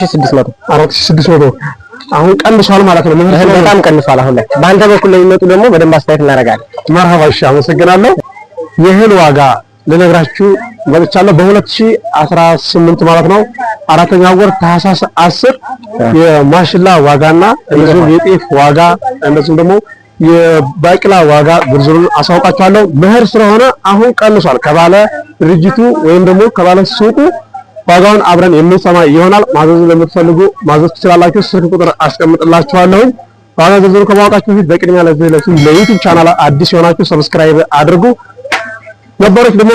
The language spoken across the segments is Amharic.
4600 አሁን ቀንሷል ማለት ነው። በጣም ቀንሷል። አሁን ላይ በአንተ በኩል ለሚመጡ ደግሞ በደንብ አስተያየት እናደርጋለን። መርሐባ እሺ፣ አመሰግናለሁ። የእህል ዋጋ ልነግራችሁ መጥቻለሁ። በ2018 ማለት ነው አራተኛው ወር ታህሳስ 10 የማሽላ ዋጋና እንደዚሁም የጤፍ ዋጋ እንደዚሁም ደግሞ የባቂላ ዋጋ ዝርዝሩን አሳውቃችኋለሁ። መኸር ስለሆነ አሁን ቀንሷል። ከባለ ድርጅቱ ወይም ደግሞ ከባለ ሱቁ ዋጋውን አብረን የምንሰማ ይሆናል። ማዘዝ ለምትፈልጉ ማዘዝ ትችላላችሁ። ስልክ ቁጥር አስቀምጥላችኋለሁ። ዋጋ ዝርዝሩ ከማወቃችሁ በፊት በቅድሚያ ለዩቲዩብ ቻናል አዲስ የሆናችሁ ሰብስክራይብ አድርጉ። ነባሮች ደግሞ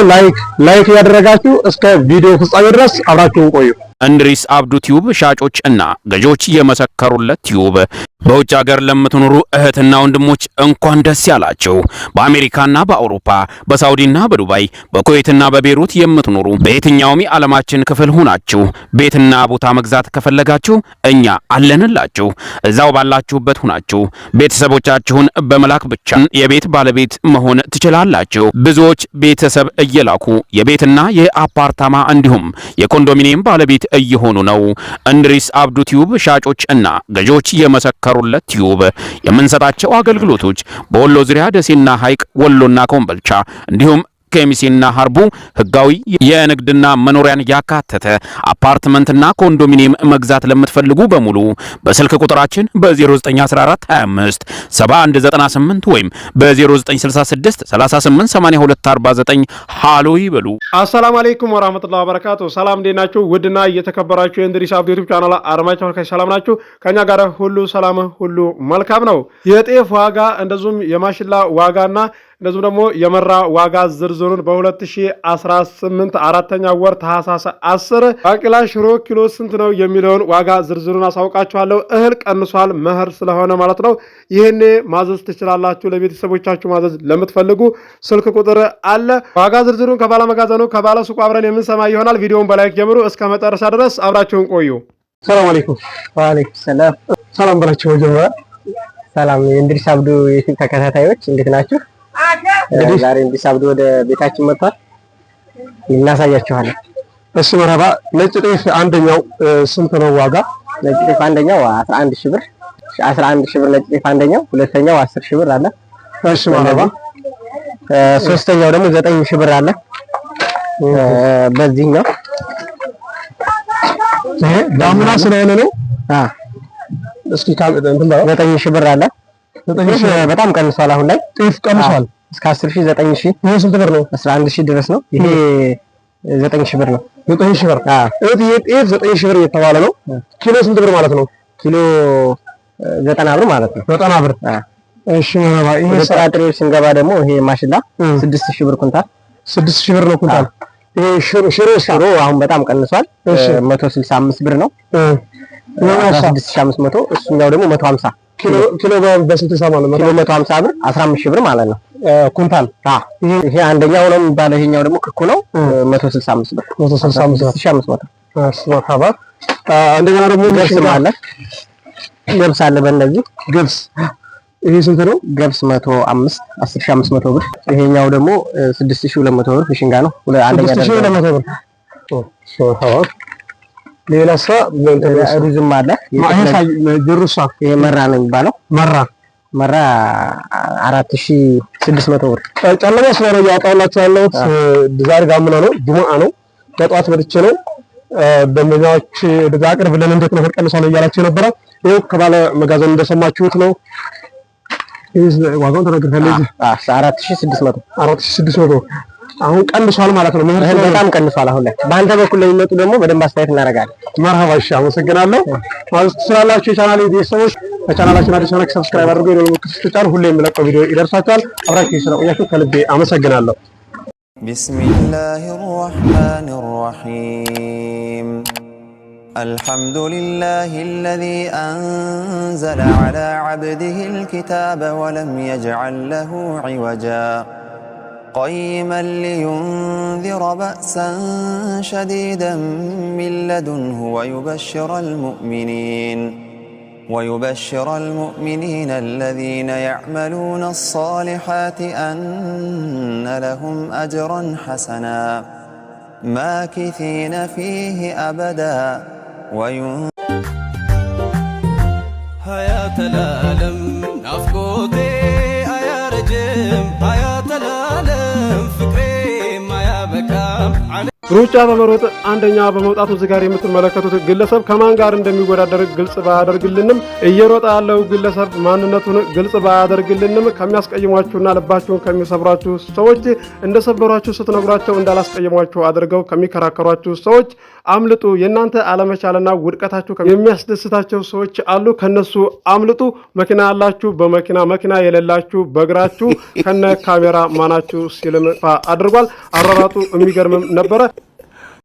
ላይክ ያደረጋችሁ እስከ ቪዲዮ ፍጻሜ ድረስ አብራችሁን ቆዩ። እንድሪስ አብዱ ቲዩብ ሻጮች እና ገዢዎች የመሰከሩለት ቲዩብ በውጭ ሀገር ለምትኖሩ እህትና ወንድሞች እንኳን ደስ ያላችሁ። በአሜሪካና በአውሮፓ በሳውዲና በዱባይ በኩዌትና በቤሩት የምትኖሩ በየትኛውም የዓለማችን ክፍል ሆናችሁ ቤትና ቦታ መግዛት ከፈለጋችሁ እኛ አለንላችሁ። እዛው ባላችሁበት ሆናችሁ ቤተሰቦቻችሁን በመላክ ብቻ የቤት ባለቤት መሆን ትችላላችሁ። ብዙዎች ቤተሰብ እየላኩ የቤትና የአፓርታማ እንዲሁም የኮንዶሚኒየም ባለቤት እየሆኑ ነው። እንድሪስ አብዱ ቲዩብ ሻጮች እና ገዢዎች የመሰከሩለት ቲዩብ የምንሰጣቸው አገልግሎቶች በወሎ ዙሪያ ደሴና ሐይቅ፣ ወሎና ኮምቦልቻ እንዲሁም ከሚሴና ሐርቡ ህጋዊ የንግድና መኖሪያን ያካተተ አፓርትመንትና ኮንዶሚኒየም መግዛት ለምትፈልጉ በሙሉ በስልክ ቁጥራችን በ0914 25 7198 ወይም በ0966 38 82 49 ሃሎ ይበሉ። አሰላሙ አለይኩም ወራህመቱላሂ ወበረካቱ። ሰላም እንዴት ናችሁ? ውድና እየተከበራችሁ የእንድሪስ አብዱ ዩቲዩብ ቻናል አድማጮች ሰላም ናችሁ? ከኛ ጋር ሁሉ ሰላም ሁሉ መልካም ነው። የጤፍ ዋጋ እንደዚሁም የማሽላ ዋጋና እንደዚሁም ደግሞ የመራ ዋጋ ዝርዝሩን በ2018 አራተኛ ወር ታህሳስ 10 ባቂላ ሽሮ ኪሎ ስንት ነው የሚለውን ዋጋ ዝርዝሩን አሳውቃችኋለሁ። እህል ቀንሷል መኸር ስለሆነ ማለት ነው። ይሄኔ ማዘዝ ትችላላችሁ። ለቤተሰቦቻችሁ ማዘዝ ለምትፈልጉ ስልክ ቁጥር አለ። ዋጋ ዝርዝሩን ከባለ መጋዘኑ ከባለ ሱቁ አብረን የምንሰማ ይሆናል። ቪዲዮውን በላይክ ጀምሩ እስከ መጨረሻ ድረስ አብራችሁን ቆዩ። ሰላም አለይኩም። ወአለይኩም ሰላም። ሰላም በላችሁ ጀመረ። ሰላም የእንድሪስ አብዱ የዩቲዩብ ተከታታዮች እንዴት ናችሁ? እንግዲህ ዛሬ እንድሪስ አብዱ ወደ ቤታችን መጥቷል። እናሳያችኋለን። እሺ መርሐባ። ነጭ ጤፍ አንደኛው ስንት ነው ዋጋ? ነጭ ጤፍ አንደኛው 11000 ብር 11000 ብር ነጭ ጤፍ አንደኛው፣ ሁለተኛው 10000 ብር አለ። እሺ መርሐባ። ሶስተኛው ደግሞ 9000 ብር አለ። በዚህኛው ይሄ ዳምና ስለሆነ ነው። እስኪ እንትን ባለው 9000 ብር አለ። 9000 በጣም ቀንሷል። አሁን ላይ ጤፍ ቀንሷል እስከ 10000 9000። ይሄ ስንት ብር ነው? 11000 ድረስ ነው። ይሄ 9000 ብር ነው። 9000 ብር ይሄ ጤፍ 9000 ብር እየተባለ ነው። ኪሎ ስንት ብር ማለት ነው? ኪሎ 90 ብር ማለት ነው። 90 ብር። እሺ መርሐባ። ይሄ ጥራጥሬዎች ስንገባ ደግሞ ይሄ ማሽላ 6000 ብር ኩንታል። 6000 ብር ነው ኩንታል። ይሄ ሽሮ አሁን በጣም ቀንሷል። 165 ብር ነው። 6500 እሱኛው ደግሞ 150 ኪሎ በስንት ሰማ ነው? ኪሎ 150 ብር 15000 ብር ማለት ነው ኩንታል። ይሄ አንደኛው ነው የሚባለው። ይሄኛው ደግሞ ክኩ ነው 165 ብር 165 መርሐባ። እንደገና ደግሞ ገብስ አለ። በእነዚህ ገብስ ይሄ ስንት ነው? ገብስ 105 10500 ብር። ይሄኛው ደግሞ 6200 ብር ፍሽንጋ ነው። አንደኛ 6200 ብር። ሌላ ሩዝም አለ። ጅሩሳ ይሄ መራ ነው የሚባለው። መራ 4600 ብር። ጨለማ ስለሆነ ያወጣላችሁ ያለሁት ዛሬ ጋምና ነው፣ ጁሙአ ነው። በጠዋት ወጥቼ ነው ደንበኛዎች ወደዛ አቅርብ ብለን እንዴት ነው ቀንሷል እያላችሁ ነበር። ይሄው ከባለ መጋዘን እንደሰማችሁት ነው። ዋጋውን ተነግረናል። 4600 አሁን ቀንሷል ማለት ነው። መኸር በጣም ቀንሷል። አሁን ላይ በአንተ በኩል ለሚመጡ ደግሞ በደንብ አስተያየት እናደርጋለን። መርሐባ። እሺ አመሰግናለሁ። ማለት ትችላላችሁ። የቻናሌ ቤተሰቦች በቻናላችን አዲስ ሆናችሁ ሰብስክራይብ አድርጉ። የደወል ምልክቱን ስትጫኑ ሁሌ የሚለቀው ቪዲዮ ይደርሳችኋል። አብራችሁ ስለቆያችሁ ከልቤ አመሰግናለሁ። ቢስሚላሂር ረህማኒር ረሂም الحمد لله الذي أنزل على عبده الكتاب ولم يجعل له عوجا قيما لينذر بأسا شديدا من لدنه ويبشر المؤمنين الذين يعملون الصالحات أن لهم أجرا حسنا ماكثين فيه أبدا አያተላለም ናፍቆቴ አያረጅም አያተላለም ፍቅሬም አያበቃም ሩጫ በመሮጥ አንደኛ በመውጣቱ እዚህ ጋር የምትመለከቱት ግለሰብ ከማን ጋር እንደሚወዳደር ግልጽ ባያደርግልንም እየሮጠ ያለው ግለሰብ ማንነቱን ግልጽ ባያደርግልንም ከሚያስቀይሟችሁና ልባችሁን ከሚሰብሯችሁ ሰዎች እንደሰበሯችሁ ስትነግሯቸው እንዳላስቀይሟችሁ አድርገው ከሚከራከሯችሁ ሰዎች አምልጡ። የእናንተ አለመቻልና ውድቀታችሁ የሚያስደስታቸው ሰዎች አሉ፣ ከነሱ አምልጡ። መኪና ያላችሁ በመኪና መኪና የሌላችሁ በእግራችሁ ከነ ካሜራ ማናችሁ ሲልም አድርጓል። አራራጡ የሚገርምም ነበረ።